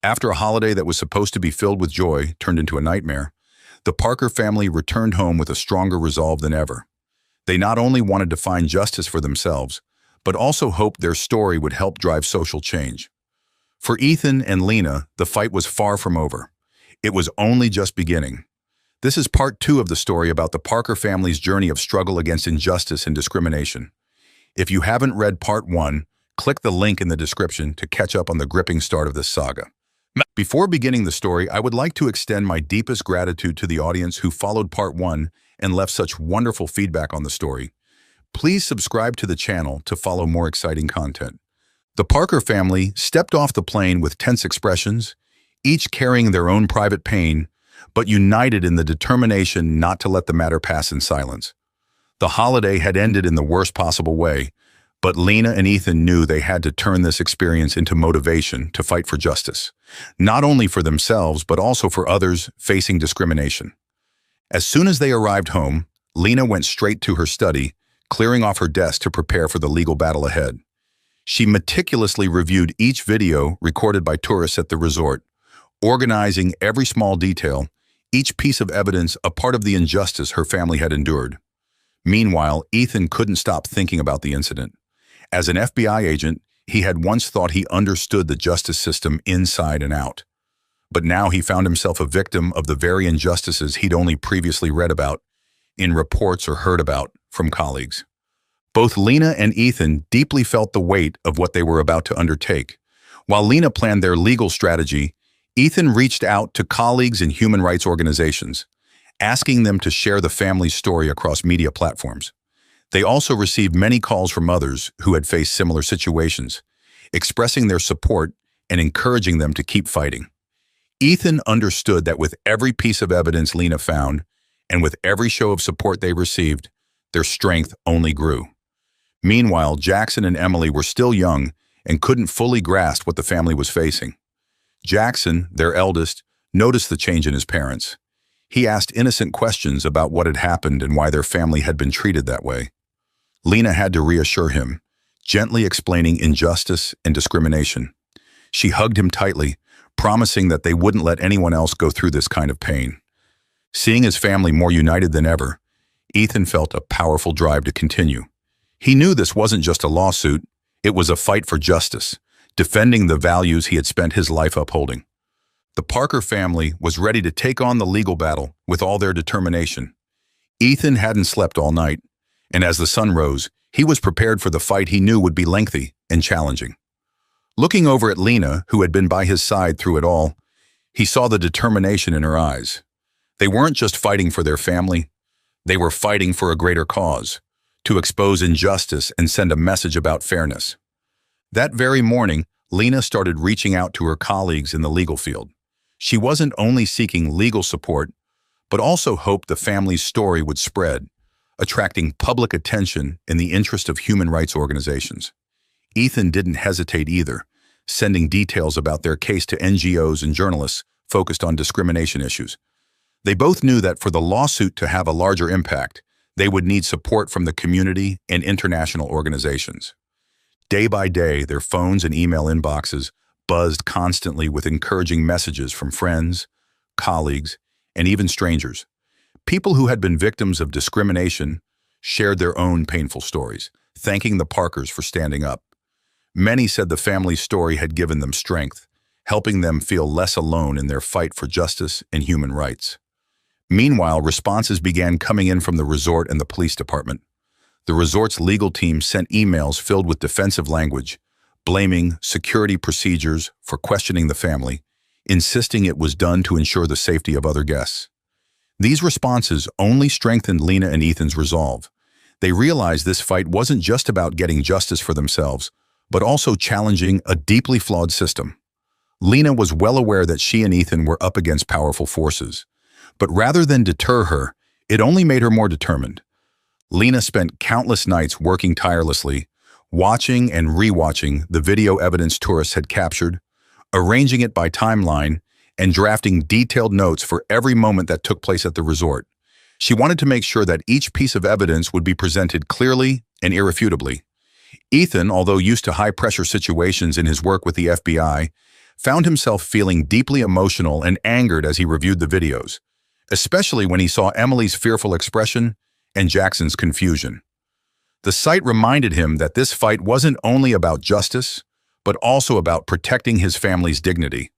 After a holiday that was supposed to be filled with joy turned into a nightmare, the Parker family returned home with a stronger resolve than ever. They not only wanted to find justice for themselves, but also hoped their story would help drive social change. For Ethan and Lena, the fight was far from over. It was only just beginning. This is part 2 of the story about the Parker family's journey of struggle against injustice and discrimination. If you haven't read part 1, click the link in the description to catch up on the gripping start of this saga. Before beginning the story, I would like to extend my deepest gratitude to the audience who followed part 1 and left such wonderful feedback on the story. Please subscribe to the channel to follow more exciting content. The Parker family stepped off the plane with tense expressions, each carrying their own private pain, but united in the determination not to let the matter pass in silence. The holiday had ended in the worst possible way, but Lena and Ethan knew they had to turn this experience into motivation to fight for justice, not only for themselves but also for others facing discrimination. As soon as they arrived home, Lena went straight to her study, clearing off her desk to prepare for the legal battle ahead. She meticulously reviewed each video recorded by tourists at the resort, organizing every small detail, each piece of evidence a part of the injustice her family had endured. Meanwhile, Ethan couldn't stop thinking about the incident. As an FBI agent, he had once thought he understood the justice system inside and out. But now he found himself a victim of the very injustices he'd only previously read about, in reports or heard about from colleagues. Both Lena and Ethan deeply felt the weight of what they were about to undertake. While Lena planned their legal strategy, Ethan reached out to colleagues in human rights organizations, asking them to share the family's story across media platforms. They also received many calls from others who had faced similar situations, expressing their support and encouraging them to keep fighting. Ethan understood that with every piece of evidence Lena found, and with every show of support they received, their strength only grew. Meanwhile, Jackson and Emily were still young and couldn't fully grasp what the family was facing. Jackson, their eldest, noticed the change in his parents. He asked innocent questions about what had happened and why their family had been treated that way. Lena had to reassure him, gently explaining injustice and discrimination. She hugged him tightly, promising that they wouldn't let anyone else go through this kind of pain. Seeing his family more united than ever, Ethan felt a powerful drive to continue. He knew this wasn't just a lawsuit, it was a fight for justice, defending the values he had spent his life upholding. The Parker family was ready to take on the legal battle with all their determination. Ethan hadn't slept all night, and as the sun rose, he was prepared for the fight he knew would be lengthy and challenging. Looking over at Lena, who had been by his side through it all, he saw the determination in her eyes. They weren't just fighting for their family, they were fighting for a greater cause, to expose injustice and send a message about fairness. That very morning, Lena started reaching out to her colleagues in the legal field. She wasn't only seeking legal support, but also hoped the family's story would spread, attracting public attention in the interest of human rights organizations. Ethan didn't hesitate either, sending details about their case to NGOs and journalists focused on discrimination issues. They both knew that for the lawsuit to have a larger impact, they would need support from the community and international organizations. Day by day, their phones and email inboxes buzzed constantly with encouraging messages from friends, colleagues, and even strangers. People who had been victims of discrimination shared their own painful stories, thanking the Parkers for standing up. Many said the family's story had given them strength, helping them feel less alone in their fight for justice and human rights. Meanwhile, responses began coming in from the resort and the police department. The resort's legal team sent emails filled with defensive language, blaming security procedures for questioning the family, insisting it was done to ensure the safety of other guests. These responses only strengthened Lena and Ethan's resolve. They realized this fight wasn't just about getting justice for themselves, but also challenging a deeply flawed system. Lena was well aware that she and Ethan were up against powerful forces, but rather than deter her, it only made her more determined. Lena spent countless nights working tirelessly, watching and rewatching the video evidence tourists had captured, arranging it by timeline, and drafting detailed notes for every moment that took place at the resort. She wanted to make sure that each piece of evidence would be presented clearly and irrefutably. Ethan, although used to high-pressure situations in his work with the FBI, found himself feeling deeply emotional and angered as he reviewed the videos, especially when he saw Emily's fearful expression and Jackson's confusion. The sight reminded him that this fight wasn't only about justice, but also about protecting his family's dignity.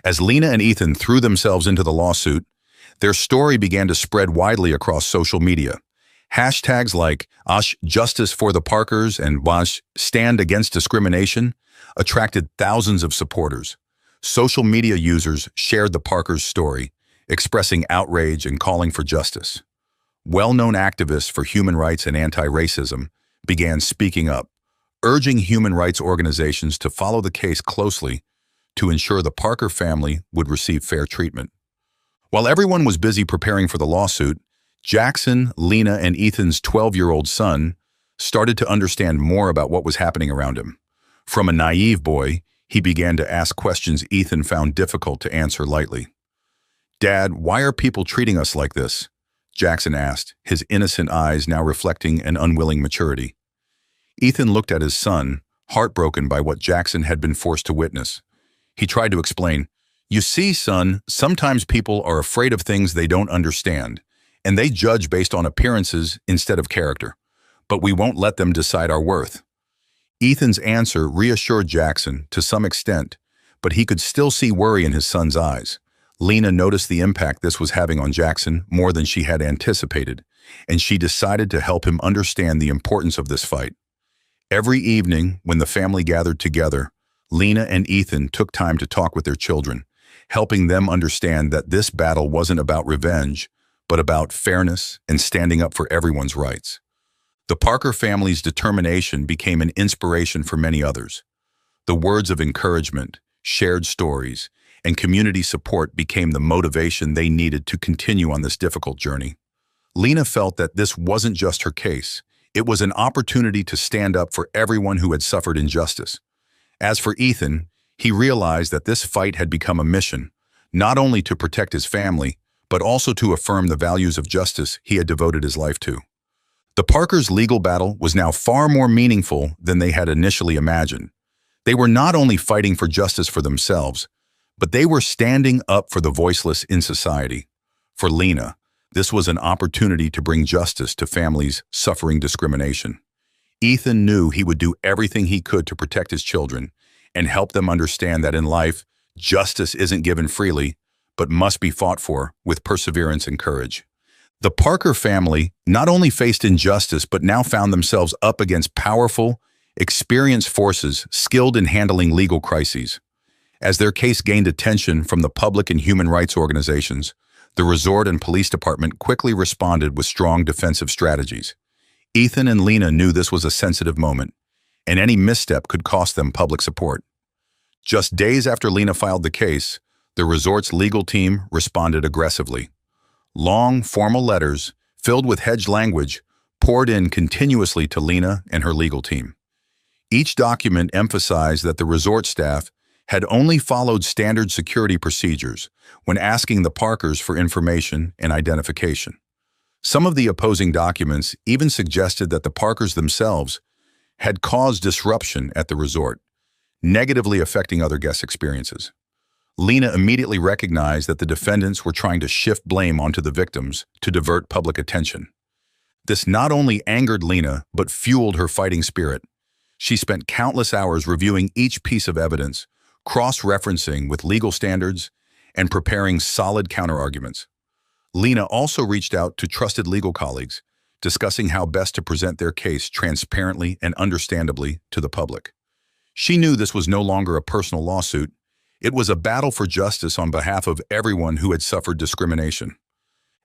As Lena and Ethan threw themselves into the lawsuit, their story began to spread widely across social media. Hashtags like #Justice for the Parkers and #Stand Against Discrimination attracted thousands of supporters. Social media users shared the Parkers' story, expressing outrage and calling for justice. Well-known activists for human rights and anti-racism began speaking up, urging human rights organizations to follow the case closely to ensure the Parker family would receive fair treatment. While everyone was busy preparing for the lawsuit, Jackson, Lena, and Ethan's 12-year-old son started to understand more about what was happening around him. From a naive boy, he began to ask questions Ethan found difficult to answer lightly. "Dad, why are people treating us like this?" Jackson asked, his innocent eyes now reflecting an unwilling maturity. Ethan looked at his son, heartbroken by what Jackson had been forced to witness. He tried to explain, "You see, son, sometimes people are afraid of things they don't understand, and they judge based on appearances instead of character. But we won't let them decide our worth." Ethan's answer reassured Jackson to some extent, but he could still see worry in his son's eyes. Lena noticed the impact this was having on Jackson more than she had anticipated, and she decided to help him understand the importance of this fight. Every evening, when the family gathered together, Lena and Ethan took time to talk with their children, helping them understand that this battle wasn't about revenge, but about fairness and standing up for everyone's rights. The Parker family's determination became an inspiration for many others. The words of encouragement, shared stories, and community support became the motivation they needed to continue on this difficult journey. Lena felt that this wasn't just her case. It was an opportunity to stand up for everyone who had suffered injustice. As for Ethan, he realized that this fight had become a mission, not only to protect his family, but also to affirm the values of justice he had devoted his life to. The Parkers' legal battle was now far more meaningful than they had initially imagined. They were not only fighting for justice for themselves, but they were standing up for the voiceless in society. For Lena, this was an opportunity to bring justice to families suffering discrimination. Ethan knew he would do everything he could to protect his children and help them understand that in life, justice isn't given freely, but must be fought for with perseverance and courage. The Parker family not only faced injustice, but now found themselves up against powerful, experienced forces skilled in handling legal crises. As their case gained attention from the public and human rights organizations, the resort and police department quickly responded with strong defensive strategies. Ethan and Lena knew this was a sensitive moment, and any misstep could cost them public support. Just days after Lena filed the case, the resort's legal team responded aggressively. Long, formal letters, filled with hedged language, poured in continuously to Lena and her legal team. Each document emphasized that the resort staff had only followed standard security procedures when asking the Parkers for information and identification. Some of the opposing documents even suggested that the Parkers themselves had caused disruption at the resort, negatively affecting other guest experiences. Lena immediately recognized that the defendants were trying to shift blame onto the victims to divert public attention. This not only angered Lena, but fueled her fighting spirit. She spent countless hours reviewing each piece of evidence, cross-referencing with legal standards, and preparing solid counterarguments. Lena also reached out to trusted legal colleagues, discussing how best to present their case transparently and understandably to the public. She knew this was no longer a personal lawsuit. It was a battle for justice on behalf of everyone who had suffered discrimination.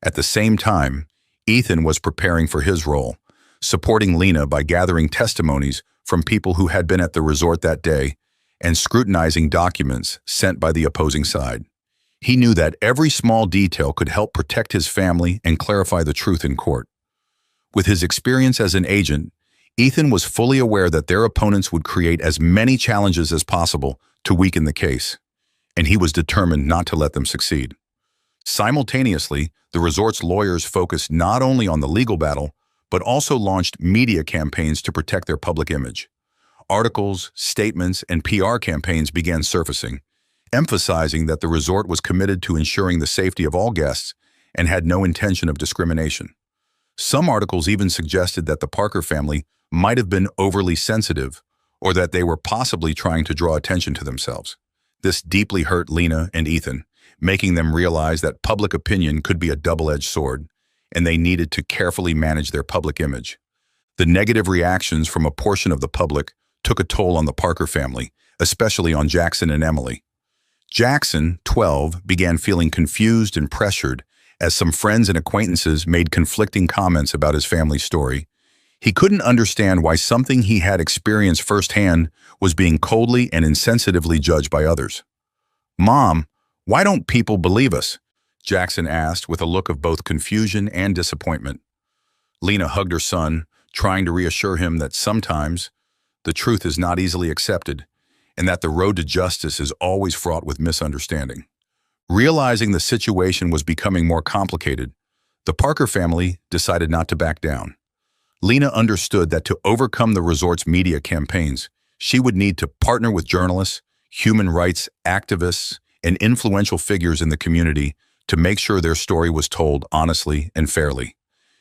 At the same time, Ethan was preparing for his role, supporting Lena by gathering testimonies from people who had been at the resort that day and scrutinizing documents sent by the opposing side. He knew that every small detail could help protect his family and clarify the truth in court. With his experience as an agent, Ethan was fully aware that their opponents would create as many challenges as possible to weaken the case, and he was determined not to let them succeed. Simultaneously, the resort's lawyers focused not only on the legal battle, but also launched media campaigns to protect their public image. articles, statements, and PR campaigns began surfacing, emphasizing that the resort was committed to ensuring the safety of all guests and had no intention of discrimination. Some articles even suggested that the Parker family might have been overly sensitive or that they were possibly trying to draw attention to themselves. This deeply hurt Lena and Ethan, making them realize that public opinion could be a double-edged sword, and they needed to carefully manage their public image. The negative reactions from a portion of the public took a toll on the Parker family, especially on Jackson and Emily. Jackson, 12, began feeling confused and pressured as some friends and acquaintances made conflicting comments about his family's story. He couldn't understand why something he had experienced firsthand was being coldly and insensitively judged by others. "Mom, why don't people believe us?" Jackson asked with a look of both confusion and disappointment. Lena hugged her son, trying to reassure him that sometimes the truth is not easily accepted and that the road to justice is always fraught with misunderstanding. Realizing the situation was becoming more complicated, the Parker family decided not to back down. Lena understood that to overcome the resort's media campaigns, she would need to partner with journalists, human rights activists, and influential figures in the community to make sure their story was told honestly and fairly.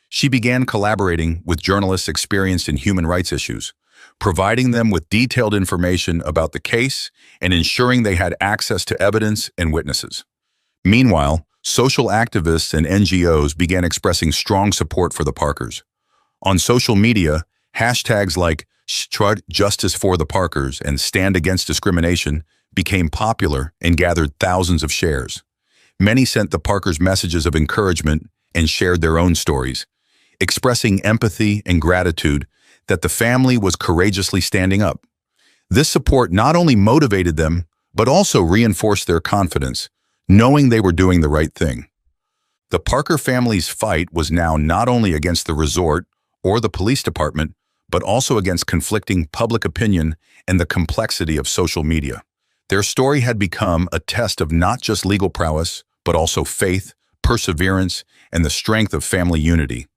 She began collaborating with journalists experienced in human rights issues, providing them with detailed information about the case and ensuring they had access to evidence and witnesses. Meanwhile, social activists and NGOs began expressing strong support for the Parkers. On social media, hashtags like #Justice for the Parkers and Stand Against Discrimination became popular and gathered thousands of shares. Many sent the Parkers messages of encouragement and shared their own stories, expressing empathy and gratitude that the family was courageously standing up. This support not only motivated them, but also reinforced their confidence, knowing they were doing the right thing. The Parker family's fight was now not only against the resort or the police department, but also against conflicting public opinion and the complexity of social media. Their story had become a test of not just legal prowess, but also faith, perseverance, and the strength of family unity.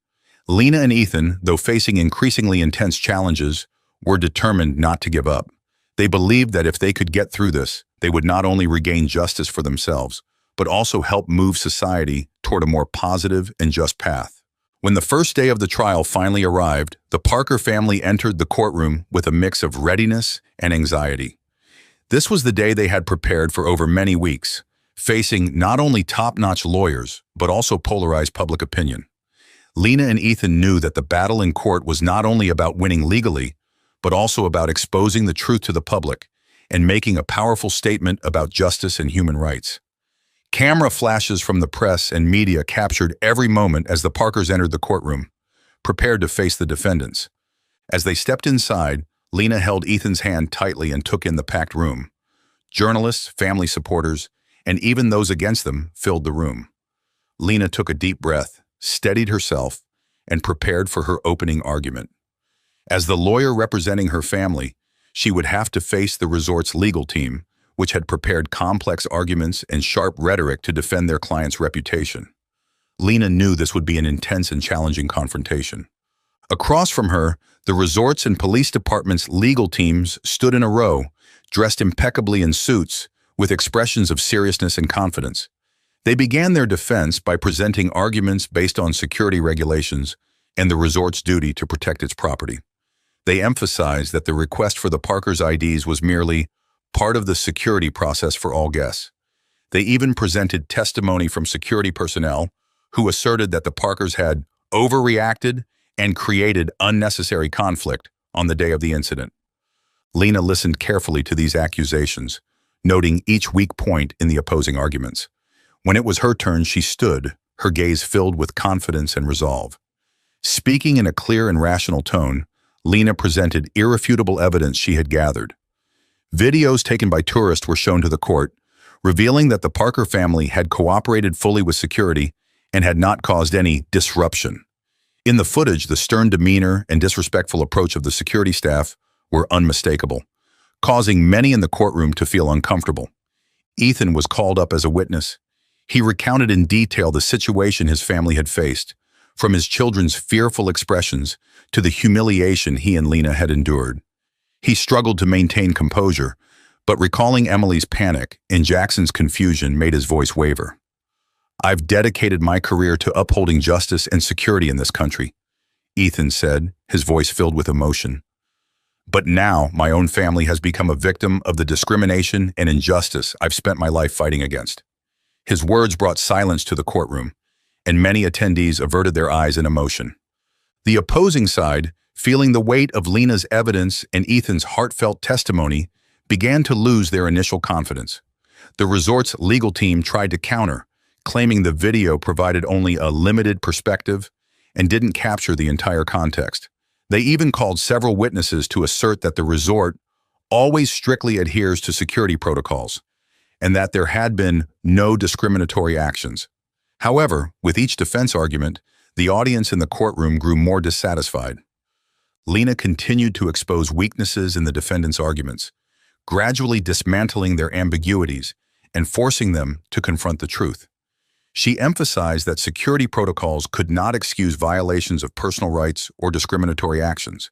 Lena and Ethan, though facing increasingly intense challenges, were determined not to give up. They believed that if they could get through this, they would not only regain justice for themselves, but also help move society toward a more positive and just path. When the first day of the trial finally arrived, the Parker family entered the courtroom with a mix of readiness and anxiety. This was the day they had prepared for over many weeks, facing not only top-notch lawyers, but also polarized public opinion. Lena and Ethan knew that the battle in court was not only about winning legally, but also about exposing the truth to the public and making a powerful statement about justice and human rights. Camera flashes from the press and media captured every moment as the Parkers entered the courtroom, prepared to face the defendants. As they stepped inside, Lena held Ethan's hand tightly and took in the packed room. Journalists, family supporters, and even those against them filled the room. Lena took a deep breath, steadied herself, and prepared for her opening argument. As the lawyer representing her family, she would have to face the resort's legal team, which had prepared complex arguments and sharp rhetoric to defend their client's reputation. Lena knew this would be an intense and challenging confrontation. Across from her, the resort's and police department's legal teams stood in a row, dressed impeccably in suits, with expressions of seriousness and confidence. They began their defense by presenting arguments based on security regulations and the resort's duty to protect its property. They emphasized that the request for the Parkers' IDs was merely part of the security process for all guests. They even presented testimony from security personnel who asserted that the Parkers had overreacted and created unnecessary conflict on the day of the incident. Lena listened carefully to these accusations, noting each weak point in the opposing arguments. When it was her turn, she stood, her gaze filled with confidence and resolve. Speaking in a clear and rational tone, Lena presented irrefutable evidence she had gathered. Videos taken by tourists were shown to the court, revealing that the Parker family had cooperated fully with security and had not caused any disruption. In the footage, the stern demeanor and disrespectful approach of the security staff were unmistakable, causing many in the courtroom to feel uncomfortable. Ethan was called up as a witness. He recounted in detail the situation his family had faced, from his children's fearful expressions to the humiliation he and Lena had endured. He struggled to maintain composure, but recalling Emily's panic and Jackson's confusion made his voice waver. "I've dedicated my career to upholding justice and security in this country," Ethan said, his voice filled with emotion. "But now my own family has become a victim of the discrimination and injustice I've spent my life fighting against." His words brought silence to the courtroom, and many attendees averted their eyes in emotion. The opposing side, feeling the weight of Lena's evidence and Ethan's heartfelt testimony, began to lose their initial confidence. The resort's legal team tried to counter, claiming the video provided only a limited perspective and didn't capture the entire context. They even called several witnesses to assert that the resort always strictly adheres to security protocols and that there had been no discriminatory actions. However, with each defense argument, the audience in the courtroom grew more dissatisfied. Lena continued to expose weaknesses in the defendants' arguments, gradually dismantling their ambiguities and forcing them to confront the truth. She emphasized that security protocols could not excuse violations of personal rights or discriminatory actions.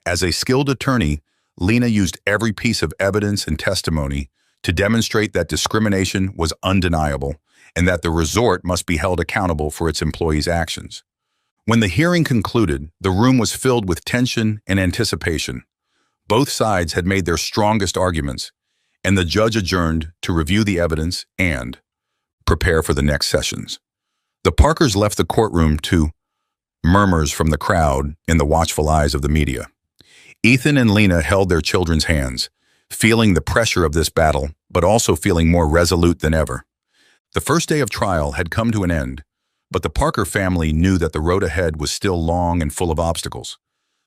As a skilled attorney, Lena used every piece of evidence and testimony to demonstrate that discrimination was undeniable and that the resort must be held accountable for its employees' actions. When the hearing concluded, the room was filled with tension and anticipation. Both sides had made their strongest arguments, and the judge adjourned to review the evidence and prepare for the next sessions. The Parkers left the courtroom to murmurs from the crowd and the watchful eyes of the media. Ethan and Lena held their children's hands, feeling the pressure of this battle, but also feeling more resolute than ever. The first day of trial had come to an end, but the Parker family knew that the road ahead was still long and full of obstacles.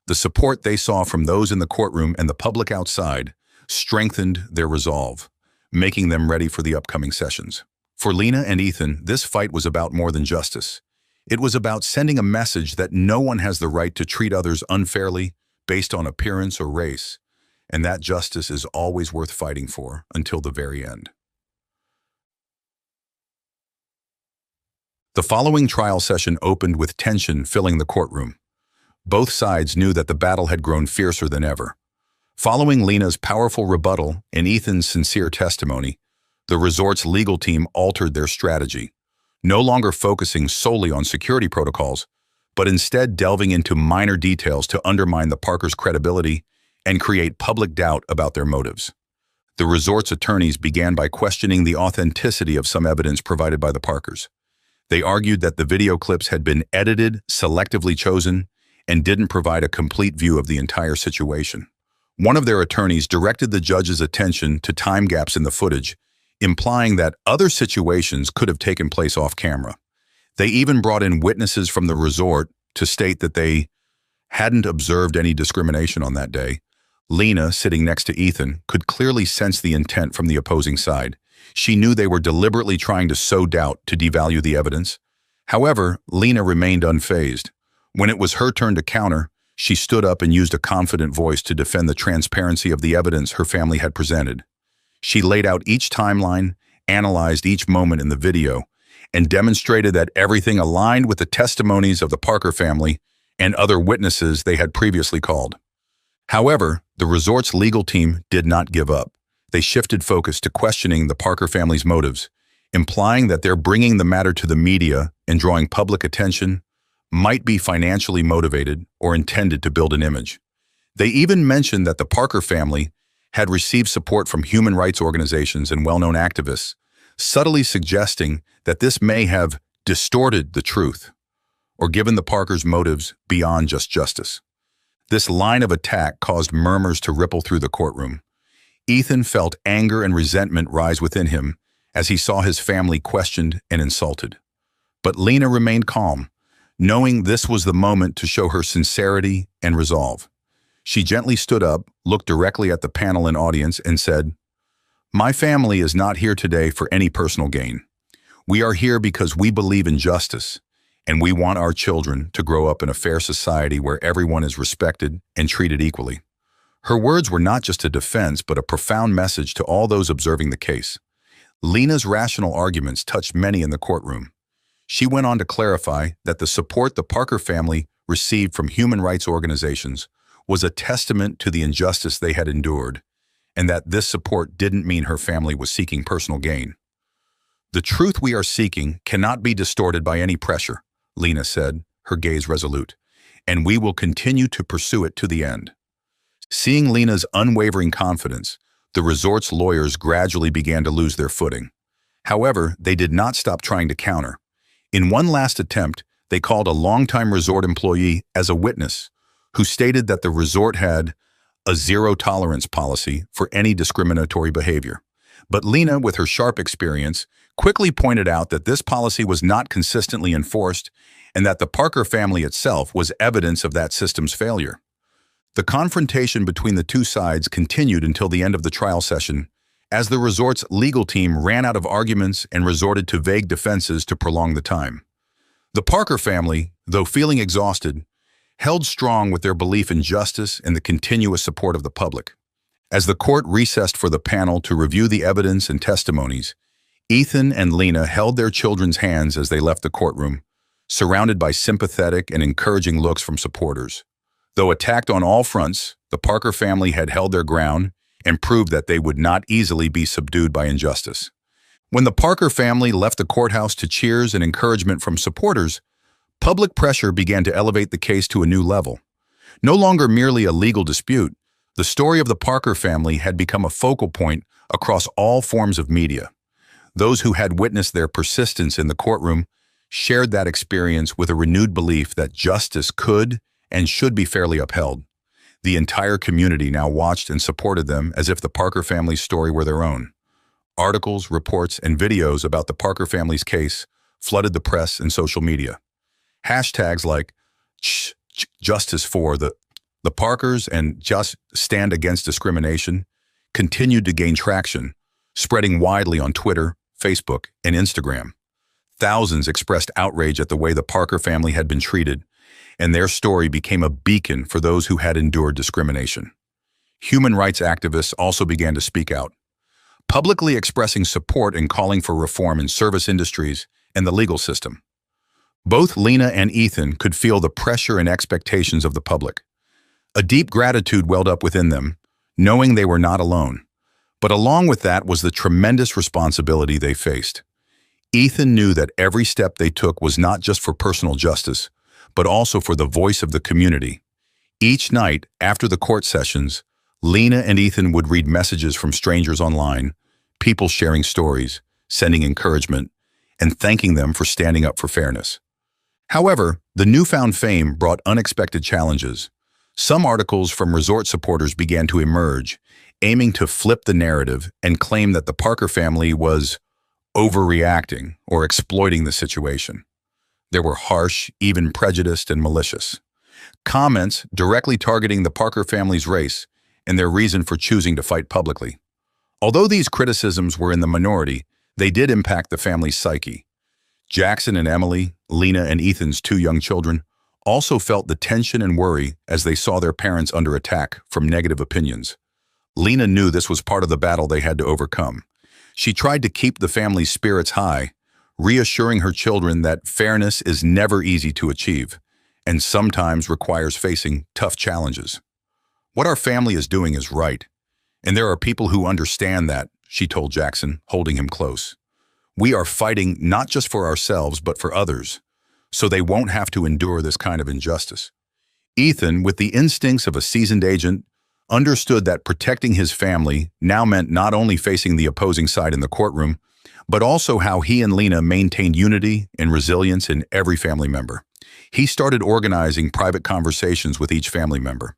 The support they saw from those in the courtroom and the public outside strengthened their resolve, making them ready for the upcoming sessions. For Lena and Ethan, this fight was about more than justice. It was about sending a message that no one has the right to treat others unfairly based on appearance or race, and that justice is always worth fighting for until the very end. The following trial session opened with tension filling the courtroom. Both sides knew that the battle had grown fiercer than ever. Following Lena's powerful rebuttal and Ethan's sincere testimony, the resort's legal team altered their strategy, no longer focusing solely on security protocols, but instead delving into minor details to undermine the Parkers' credibility and create public doubt about their motives. The resort's attorneys began by questioning the authenticity of some evidence provided by the Parkers. They argued that the video clips had been edited, selectively chosen, and didn't provide a complete view of the entire situation. One of their attorneys directed the judge's attention to time gaps in the footage, implying that other situations could have taken place off camera. They even brought in witnesses from the resort to state that they hadn't observed any discrimination on that day. Lena, sitting next to Ethan, could clearly sense the intent from the opposing side. She knew they were deliberately trying to sow doubt to devalue the evidence. However, Lena remained unfazed. When it was her turn to counter, she stood up and used a confident voice to defend the transparency of the evidence her family had presented. She laid out each timeline, analyzed each moment in the video, and demonstrated that everything aligned with the testimonies of the Parker family and other witnesses they had previously called. However, the resort's legal team did not give up. They shifted focus to questioning the Parker family's motives, implying that their bringing the matter to the media and drawing public attention might be financially motivated or intended to build an image. They even mentioned that the Parker family had received support from human rights organizations and well-known activists, subtly suggesting that this may have distorted the truth or given the Parkers motives beyond just justice. This line of attack caused murmurs to ripple through the courtroom. Ethan felt anger and resentment rise within him as he saw his family questioned and insulted. But Lena remained calm, knowing this was the moment to show her sincerity and resolve. She gently stood up, looked directly at the panel and audience, and said, "My family is not here today for any personal gain. We are here because we believe in justice, and we want our children to grow up in a fair society where everyone is respected and treated equally." Her words were not just a defense, but a profound message to all those observing the case. Lena's rational arguments touched many in the courtroom. She went on to clarify that the support the Parker family received from human rights organizations was a testament to the injustice they had endured, and that this support didn't mean her family was seeking personal gain. "The truth we are seeking cannot be distorted by any pressure," Lena said, her gaze resolute, "and we will continue to pursue it to the end." Seeing Lena's unwavering confidence, the resort's lawyers gradually began to lose their footing. However, they did not stop trying to counter. In one last attempt, they called a longtime resort employee as a witness, who stated that the resort had a zero-tolerance policy for any discriminatory behavior. But Lena, with her sharp experience, quickly pointed out that this policy was not consistently enforced and that the Parker family itself was evidence of that system's failure. The confrontation between the two sides continued until the end of the trial session, as the resort's legal team ran out of arguments and resorted to vague defenses to prolong the time. The Parker family, though feeling exhausted, held strong with their belief in justice and the continuous support of the public. As the court recessed for the panel to review the evidence and testimonies, Ethan and Lena held their children's hands as they left the courtroom, surrounded by sympathetic and encouraging looks from supporters. Though attacked on all fronts, the Parker family had held their ground and proved that they would not easily be subdued by injustice. When the Parker family left the courthouse to cheers and encouragement from supporters, public pressure began to elevate the case to a new level. No longer merely a legal dispute, the story of the Parker family had become a focal point across all forms of media. Those who had witnessed their persistence in the courtroom shared that experience with a renewed belief that justice could and should be fairly upheld. The entire community now watched and supported them as if the Parker family's story were their own. Articles, reports, and videos about the Parker family's case flooded the press and social media. Hashtags like justice for the Parkers and just stand against discrimination continued to gain traction, spreading widely on Twitter, Facebook, and Instagram. Thousands expressed outrage at the way the Parker family had been treated, and their story became a beacon for those who had endured discrimination. Human rights activists also began to speak out, publicly expressing support and calling for reform in service industries and the legal system. Both Lena and Ethan could feel the pressure and expectations of the public. A deep gratitude welled up within them, knowing they were not alone. But along with that was the tremendous responsibility they faced. Ethan knew that every step they took was not just for personal justice, but also for the voice of the community. Each night, after the court sessions, Lena and Ethan would read messages from strangers online, people sharing stories, sending encouragement, and thanking them for standing up for fairness. However, the newfound fame brought unexpected challenges. Some articles from resort supporters began to emerge, aiming to flip the narrative and claim that the Parker family was overreacting or exploiting the situation. They were harsh, even prejudiced, and malicious. Comments directly targeting the Parker family's race and their reason for choosing to fight publicly. Although these criticisms were in the minority, they did impact the family's psyche. Jackson and Emily, Lena and Ethan's two young children, also felt the tension and worry as they saw their parents under attack from negative opinions. Lena knew this was part of the battle they had to overcome. She tried to keep the family's spirits high, reassuring her children that fairness is never easy to achieve and sometimes requires facing tough challenges. "What our family is doing is right, and there are people who understand that," she told Jackson, holding him close. "We are fighting not just for ourselves but for others, so they won't have to endure this kind of injustice." Ethan, with the instincts of a seasoned agent, understood that protecting his family now meant not only facing the opposing side in the courtroom, but also how he and Lena maintained unity and resilience in every family member. He started organizing private conversations with each family member,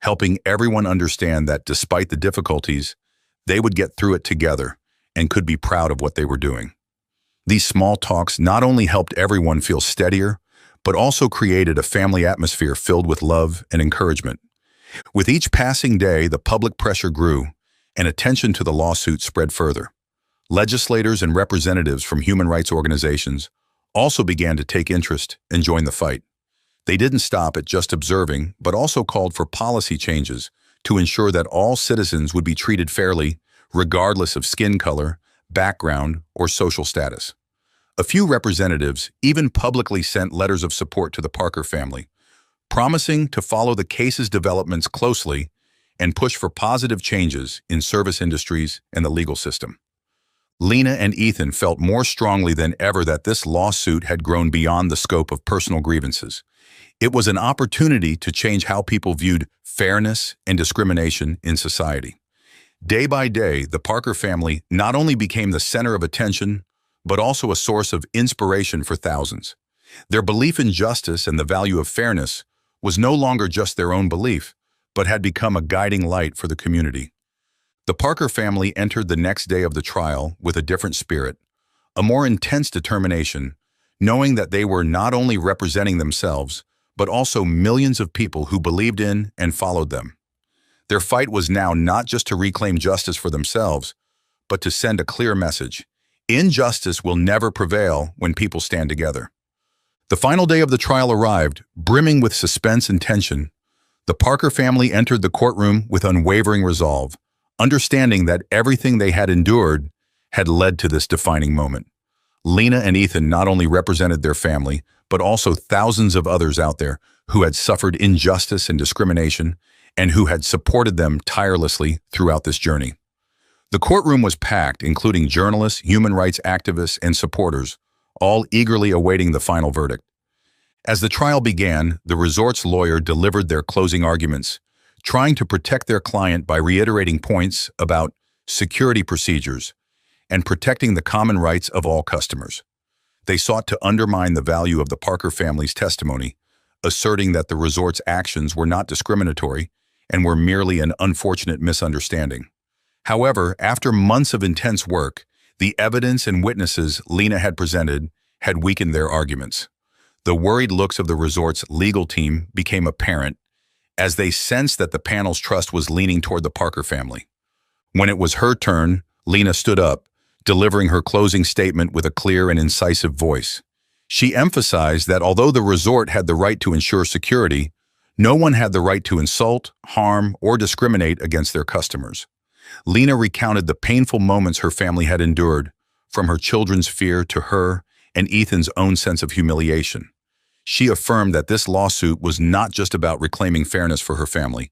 helping everyone understand that despite the difficulties, they would get through it together and could be proud of what they were doing. These small talks not only helped everyone feel steadier, but also created a family atmosphere filled with love and encouragement. With each passing day, the public pressure grew, and attention to the lawsuit spread further. Legislators and representatives from human rights organizations also began to take interest and join the fight. They didn't stop at just observing, but also called for policy changes to ensure that all citizens would be treated fairly, regardless of skin color, background, or social status. A few representatives even publicly sent letters of support to the Parker family, promising to follow the case's developments closely and push for positive changes in service industries and the legal system. Lena and Ethan felt more strongly than ever that this lawsuit had grown beyond the scope of personal grievances. It was an opportunity to change how people viewed fairness and discrimination in society. Day by day, the Parker family not only became the center of attention, but also a source of inspiration for thousands. Their belief in justice and the value of fairness was no longer just their own belief, but had become a guiding light for the community. The Parker family entered the next day of the trial with a different spirit, a more intense determination, knowing that they were not only representing themselves, but also millions of people who believed in and followed them. Their fight was now not just to reclaim justice for themselves, but to send a clear message. Injustice will never prevail when people stand together. The final day of the trial arrived, brimming with suspense and tension. The Parker family entered the courtroom with unwavering resolve, understanding that everything they had endured had led to this defining moment. Lena and Ethan not only represented their family, but also thousands of others out there who had suffered injustice and discrimination and who had supported them tirelessly throughout this journey. The courtroom was packed, including journalists, human rights activists, and supporters, all eagerly awaiting the final verdict. As the trial began, the resort's lawyer delivered their closing arguments, trying to protect their client by reiterating points about security procedures and protecting the common rights of all customers. They sought to undermine the value of the Parker family's testimony, asserting that the resort's actions were not discriminatory and were merely an unfortunate misunderstanding. However, after months of intense work, the evidence and witnesses Lena had presented had weakened their arguments. The worried looks of the resort's legal team became apparent as they sensed that the panel's trust was leaning toward the Parker family. When it was her turn, Lena stood up, delivering her closing statement with a clear and incisive voice. She emphasized that although the resort had the right to ensure security, no one had the right to insult, harm, or discriminate against their customers. Lena recounted the painful moments her family had endured, from her children's fear to her and Ethan's own sense of humiliation. She affirmed that this lawsuit was not just about reclaiming fairness for her family,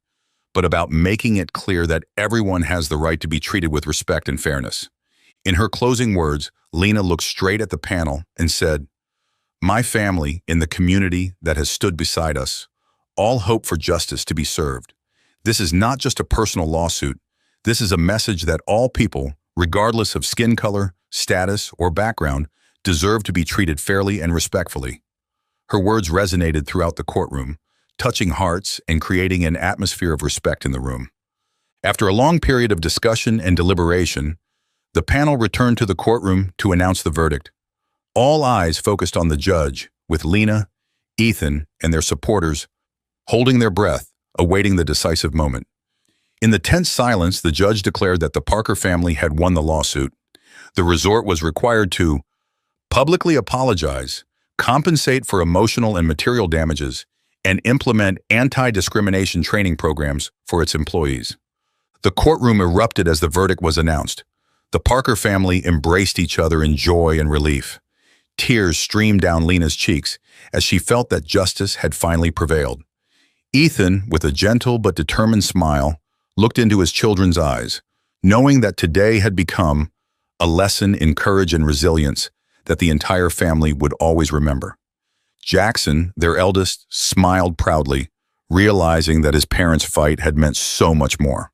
but about making it clear that everyone has the right to be treated with respect and fairness. In her closing words, Lena looked straight at the panel and said, "My family in the community that has stood beside us, all hope for justice to be served. This is not just a personal lawsuit. This is a message that all people, regardless of skin color, status, or background, deserve to be treated fairly and respectfully." Her words resonated throughout the courtroom, touching hearts and creating an atmosphere of respect in the room. After a long period of discussion and deliberation, the panel returned to the courtroom to announce the verdict. All eyes focused on the judge, with Lena, Ethan, and their supporters holding their breath, awaiting the decisive moment. In the tense silence, the judge declared that the Parker family had won the lawsuit. The resort was required to publicly apologize, compensate for emotional and material damages, and implement anti-discrimination training programs for its employees. The courtroom erupted as the verdict was announced. The Parker family embraced each other in joy and relief. Tears streamed down Lena's cheeks as she felt that justice had finally prevailed. Ethan, with a gentle but determined smile, looked into his children's eyes, knowing that today had become a lesson in courage and resilience that the entire family would always remember. Jackson, their eldest, smiled proudly, realizing that his parents' fight had meant so much more.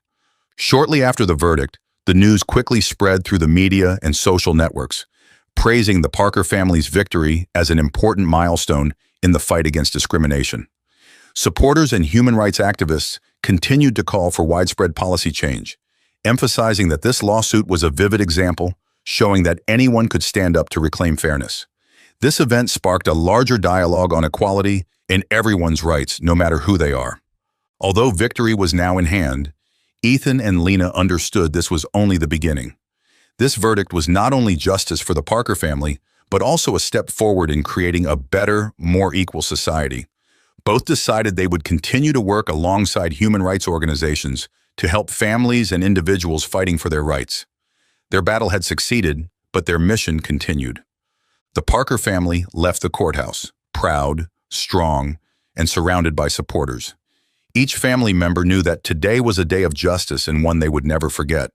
Shortly after the verdict, the news quickly spread through the media and social networks, praising the Parker family's victory as an important milestone in the fight against discrimination. Supporters and human rights activists continued to call for widespread policy change, emphasizing that this lawsuit was a vivid example showing that anyone could stand up to reclaim fairness. This event sparked a larger dialogue on equality and everyone's rights, no matter who they are. Although victory was now in hand, Ethan and Lena understood this was only the beginning. This verdict was not only justice for the Parker family, but also a step forward in creating a better, more equal society. Both decided they would continue to work alongside human rights organizations to help families and individuals fighting for their rights. Their battle had succeeded, but their mission continued. The Parker family left the courthouse, proud, strong, and surrounded by supporters. Each family member knew that today was a day of justice and one they would never forget.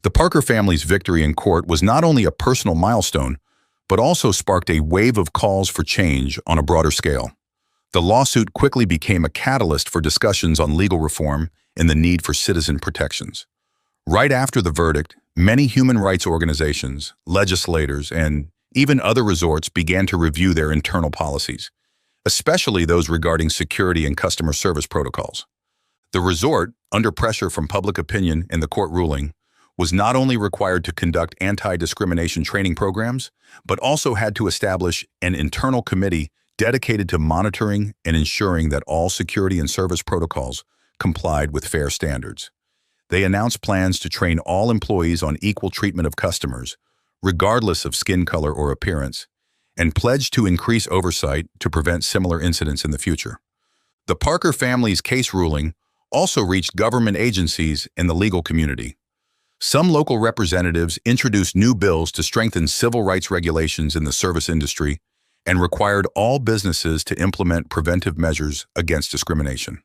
The Parker family's victory in court was not only a personal milestone, but also sparked a wave of calls for change on a broader scale. The lawsuit quickly became a catalyst for discussions on legal reform and the need for citizen protections. Right after the verdict, many human rights organizations, legislators, and even other resorts began to review their internal policies, especially those regarding security and customer service protocols. The resort, under pressure from public opinion and the court ruling, was not only required to conduct anti-discrimination training programs, but also had to establish an internal committee dedicated to monitoring and ensuring that all security and service protocols complied with fair standards. They announced plans to train all employees on equal treatment of customers, regardless of skin color or appearance, and pledged to increase oversight to prevent similar incidents in the future. The Parker family's case ruling also reached government agencies and the legal community. Some local representatives introduced new bills to strengthen civil rights regulations in the service industry and required all businesses to implement preventive measures against discrimination.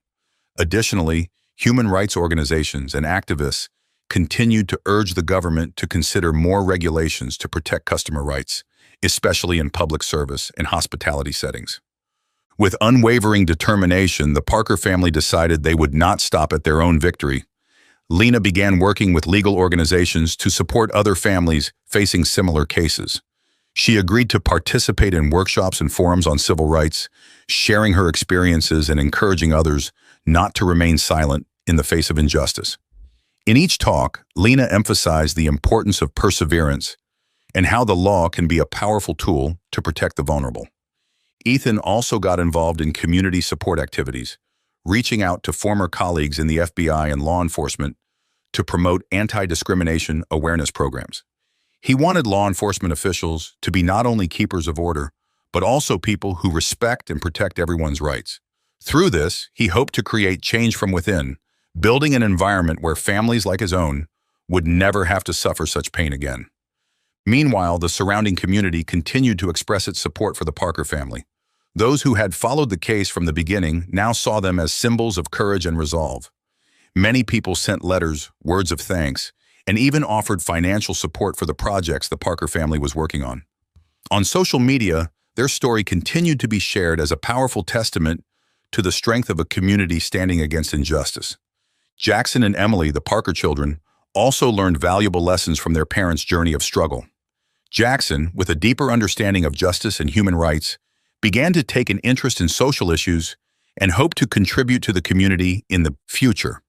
Additionally, human rights organizations and activists continued to urge the government to consider more regulations to protect customer rights, especially in public service and hospitality settings. With unwavering determination, the Parker family decided they would not stop at their own victory. Lena began working with legal organizations to support other families facing similar cases. She agreed to participate in workshops and forums on civil rights, sharing her experiences and encouraging others not to remain silent in the face of injustice. In each talk, Lena emphasized the importance of perseverance and how the law can be a powerful tool to protect the vulnerable. Ethan also got involved in community support activities, reaching out to former colleagues in the FBI and law enforcement to promote anti-discrimination awareness programs. He wanted law enforcement officials to be not only keepers of order, but also people who respect and protect everyone's rights. Through this, he hoped to create change from within, building an environment where families like his own would never have to suffer such pain again. Meanwhile, the surrounding community continued to express its support for the Parker family. Those who had followed the case from the beginning now saw them as symbols of courage and resolve. Many people sent letters, words of thanks, and even offered financial support for the projects the Parker family was working on. On social media, their story continued to be shared as a powerful testament to the strength of a community standing against injustice. Jackson and Emily, the Parker children, also learned valuable lessons from their parents' journey of struggle. Jackson, with a deeper understanding of justice and human rights, began to take an interest in social issues and hoped to contribute to the community in the future.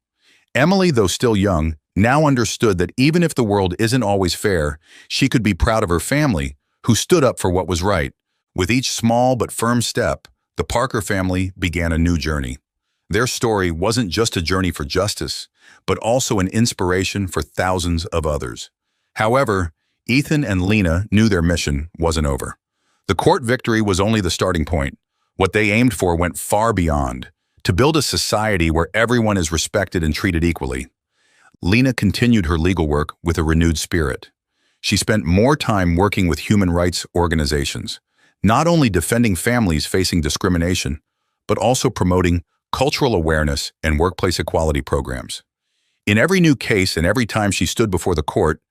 Emily, though still young, now understood that even if the world isn't always fair, she could be proud of her family, who stood up for what was right. With each small but firm step, the Parker family began a new journey. Their story wasn't just a journey for justice, but also an inspiration for thousands of others. However, Ethan and Lena knew their mission wasn't over. The court victory was only the starting point. What they aimed for went far beyond, to build a society where everyone is respected and treated equally. Lena continued her legal work with a renewed spirit. She spent more time working with human rights organizations, not only defending families facing discrimination, but also promoting cultural awareness and workplace equality programs. In every new case and every time she stood before the court,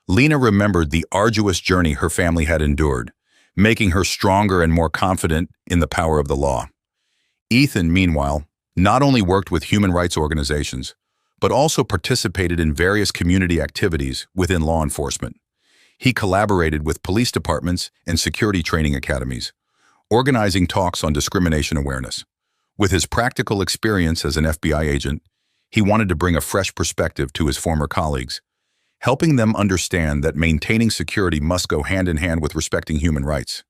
Lena remembered the arduous journey her family had endured, making her stronger and more confident in the power of the law. Ethan, meanwhile, not only worked with human rights organizations, but also participated in various community activities within law enforcement. He collaborated with police departments and security training academies, organizing talks on discrimination awareness. With his practical experience as an FBI agent, he wanted to bring a fresh perspective to his former colleagues, helping them understand that maintaining security must go hand in hand with respecting human rights.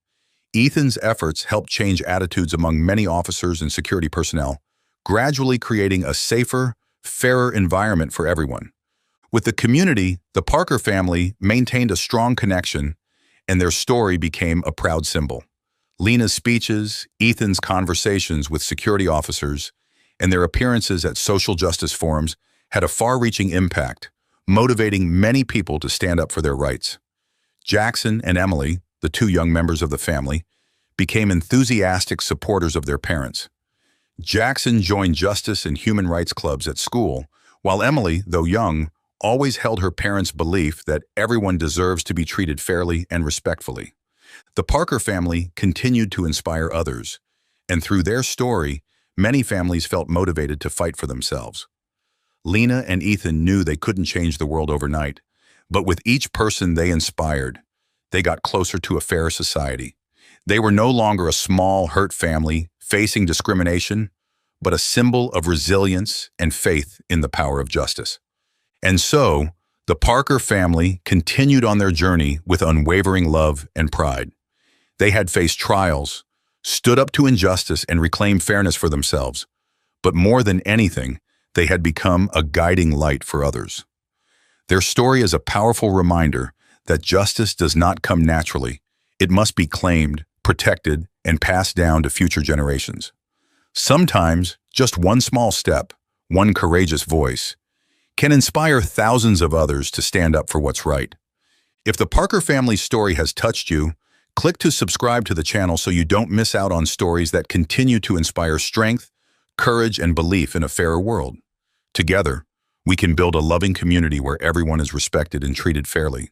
Ethan's efforts helped change attitudes among many officers and security personnel, gradually creating a safer, fairer environment for everyone. With the community, the Parker family maintained a strong connection, and their story became a proud symbol. Lena's speeches, Ethan's conversations with security officers, and their appearances at social justice forums had a far-reaching impact, motivating many people to stand up for their rights. Jackson and Emily, the two young members of the family, became enthusiastic supporters of their parents. Jackson joined justice and human rights clubs at school, while Emily, though young, always held her parents' belief that everyone deserves to be treated fairly and respectfully. The Parker family continued to inspire others, and through their story, many families felt motivated to fight for themselves. Lena and Ethan knew they couldn't change the world overnight, but with each person they inspired, they got closer to a fairer society. They were no longer a small, hurt family facing discrimination, but a symbol of resilience and faith in the power of justice. And so, the Parker family continued on their journey with unwavering love and pride. They had faced trials, stood up to injustice, and reclaimed fairness for themselves. But more than anything, they had become a guiding light for others. Their story is a powerful reminder that justice does not come naturally. It must be claimed, protected, and passed down to future generations. Sometimes, just one small step, one courageous voice, can inspire thousands of others to stand up for what's right. If the Parker family's story has touched you, click to subscribe to the channel so you don't miss out on stories that continue to inspire strength, courage, and belief in a fairer world. Together, we can build a loving community where everyone is respected and treated fairly.